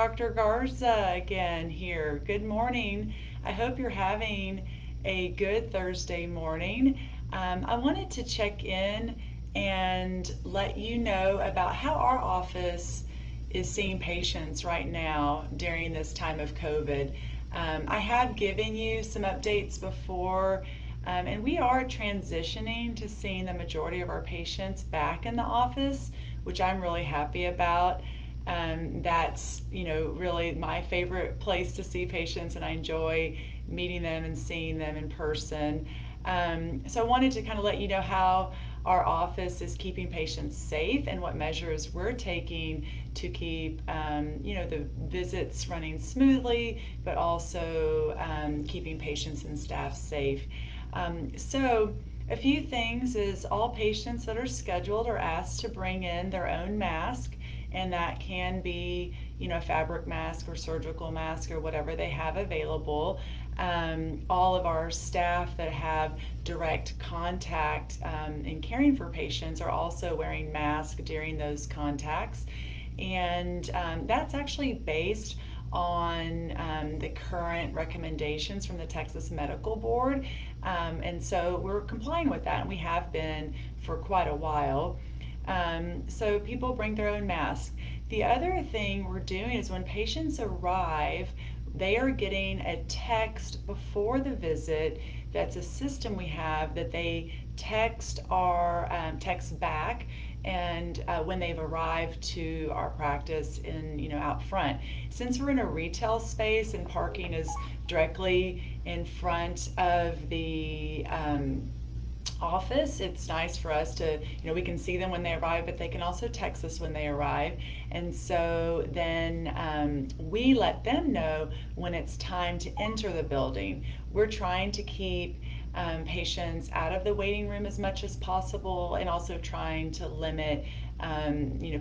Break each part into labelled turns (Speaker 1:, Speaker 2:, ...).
Speaker 1: Dr. Garza again here. Good morning. I hope you're having a good Thursday morning. I wanted to check in and let you know about how our office is seeing patients right now during this time of COVID. I have given you some updates before, and we are transitioning to seeing the majority of our patients back in the office, which I'm really happy about. That's really my favorite place to see patients, and I enjoy meeting them and seeing them in person. So I wanted to kind of let you know how our office is keeping patients safe and what measures we're taking to keep the visits running smoothly, but also keeping patients and staff safe. So a few things is all patients that are scheduled are asked to bring in their own mask, and that can be a fabric mask or surgical mask or whatever they have available. All of our staff that have direct contact in caring for patients are also wearing masks during those contacts, and that's actually based on the current recommendations from the Texas Medical Board, and so we're complying with that, and we have been for quite a while. So people bring their own mask. The other thing we're doing is when patients arrive, they are getting a text before the visit. That's a system we have that they text back, and when they've arrived to our practice in out front. Since we're in a retail space and parking is directly in front of the office, it's nice for us to, we can see them when they arrive, but they can also text us when they arrive. And so then we let them know when it's time to enter the building. We're trying to keep patients out of the waiting room as much as possible, and also trying to limit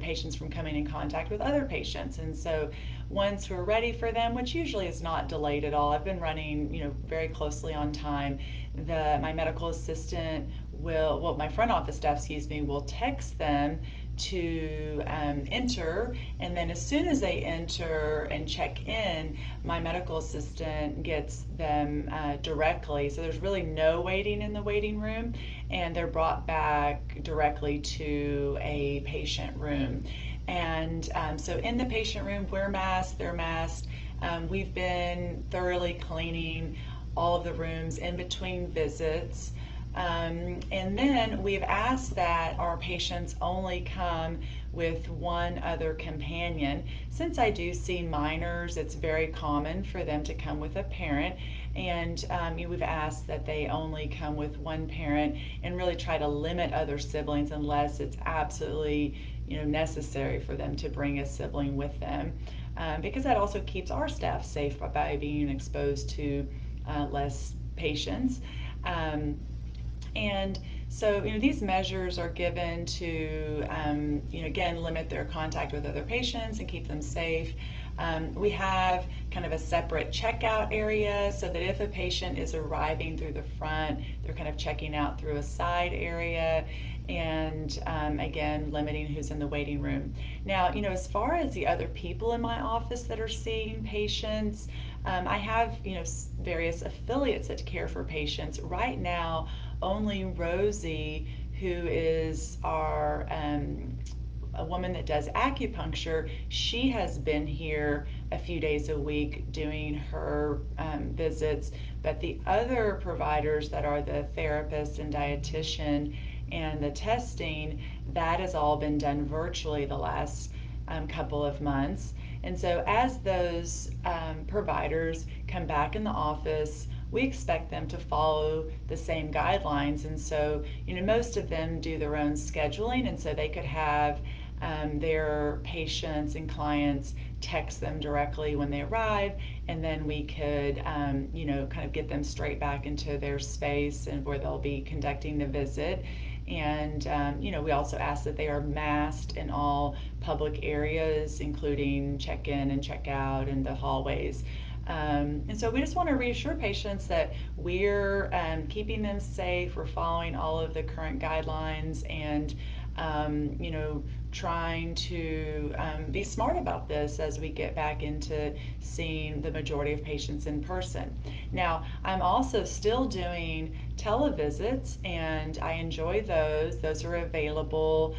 Speaker 1: patients from coming in contact with other patients. And so once we're ready for them, which usually is not delayed at all, I've been running very closely on time. My medical assistant my front office staff, will text them to enter, and then as soon as they enter and check in, my medical assistant gets them directly. So there's really no waiting in the waiting room, and they're brought back directly to a patient room. And so in the patient room, we're masked, they're masked. We've been thoroughly cleaning all of the rooms in between visits. And then we've asked that our patients only come with one other companion. Since I do see minors, it's very common for them to come with a parent, and we've asked that they only come with one parent and really try to limit other siblings unless it's absolutely necessary for them to bring a sibling with them, because that also keeps our staff safe by being exposed to less patients. And so, these measures are given to, again, limit their contact with other patients and keep them safe. We have kind of a separate checkout area so that if a patient is arriving through the front, they're kind of checking out through a side area, and again, limiting who's in the waiting room. Now, as far as the other people in my office that are seeing patients, I have, various affiliates that care for patients. Right now, only Rosie, who is our a woman that does acupuncture, she has been here a few days a week doing her visits, but the other providers that are the therapist and dietitian and the testing, that has all been done virtually the last couple of months. And so as those providers come back in the office, we expect them to follow the same guidelines. And so, most of them do their own scheduling, and so they could have their patients and clients text them directly when they arrive, and then we could, kind of get them straight back into their space and where they'll be conducting the visit. And, we also ask that they are masked in all public areas, including check-in and check-out and the hallways. And so we just want to reassure patients that we're keeping them safe, we're following all of the current guidelines, and trying to be smart about this as we get back into seeing the majority of patients in person. Now, I'm also still doing televisits, and I enjoy those. Those are available,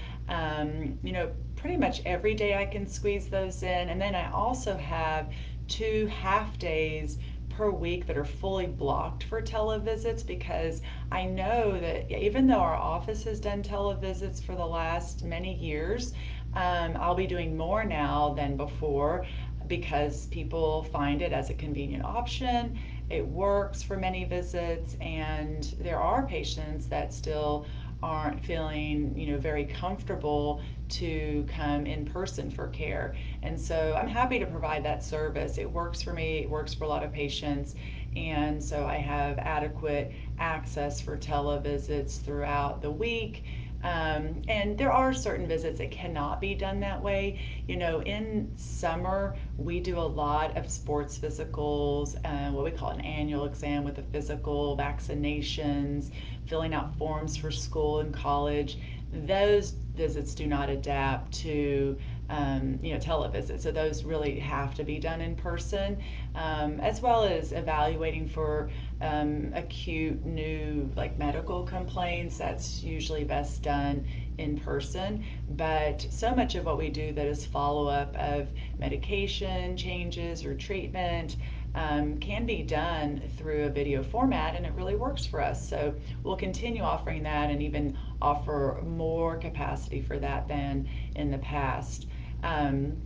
Speaker 1: pretty much every day I can squeeze those in. And then I also have 2 half days per week that are fully blocked for televisits, because I know that even though our office has done televisits for the last many years, I'll be doing more now than before because people find it as a convenient option. It works for many visits, and there are patients that still aren't feeling, very comfortable to come in person for care. And so I'm happy to provide that service. It works for me, it works for a lot of patients. And so I have adequate access for televisits throughout the week. And there are certain visits that cannot be done that way. In summer, we do a lot of sports physicals, what we call an annual exam with a physical, vaccinations, filling out forms for school and college. Those visits do not adapt to televisits. So those really have to be done in person, as well as evaluating for acute new like medical complaints. That's usually best done in person. But so much of what we do that is follow up of medication changes or treatment can be done through a video format, and it really works for us. So we'll continue offering that and even offer more capacity for that than in the past. Um,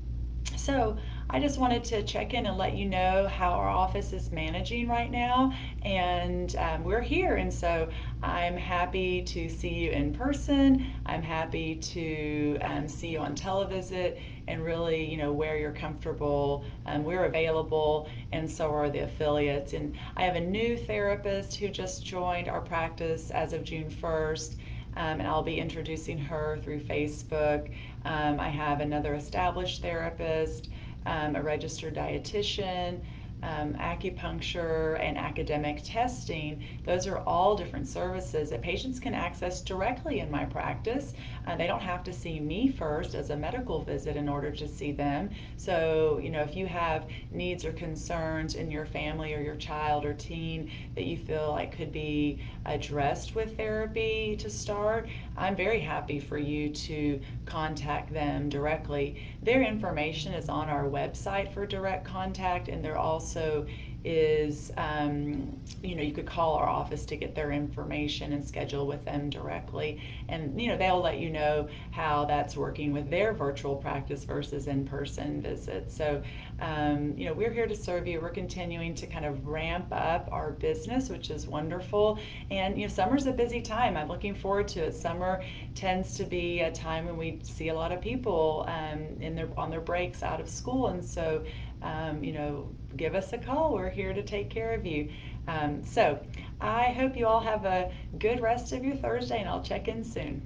Speaker 1: so I just wanted to check in and let you know how our office is managing right now, and we're here. And so I'm happy to see you in person. I'm happy to see you on televisit, and really, where you're comfortable. We're available, and so are the affiliates. And I have a new therapist who just joined our practice as of June 1st. And I'll be introducing her through Facebook. I have another established therapist, a registered dietitian, acupuncture, and academic testing. Those are all different services that patients can access directly in my practice. They don't have to see me first as a medical visit in order to see them. So, if you have needs or concerns in your family or your child or teen that you feel like could be addressed with therapy to start, I'm very happy for you to contact them directly. Their information is on our website for direct contact, and there also is, you could call our office to get their information and schedule with them directly. And, they'll let you know how that's working with their virtual practice versus in person visits. So, we're here to serve you. We're continuing to kind of ramp up our business, which is wonderful. And, summer's a busy time. I'm looking forward to it. Summer tends to be a time when we see a lot of people on their breaks out of school. And so, give us a call. We're here to take care of you. So I hope you all have a good rest of your Thursday, and I'll check in soon.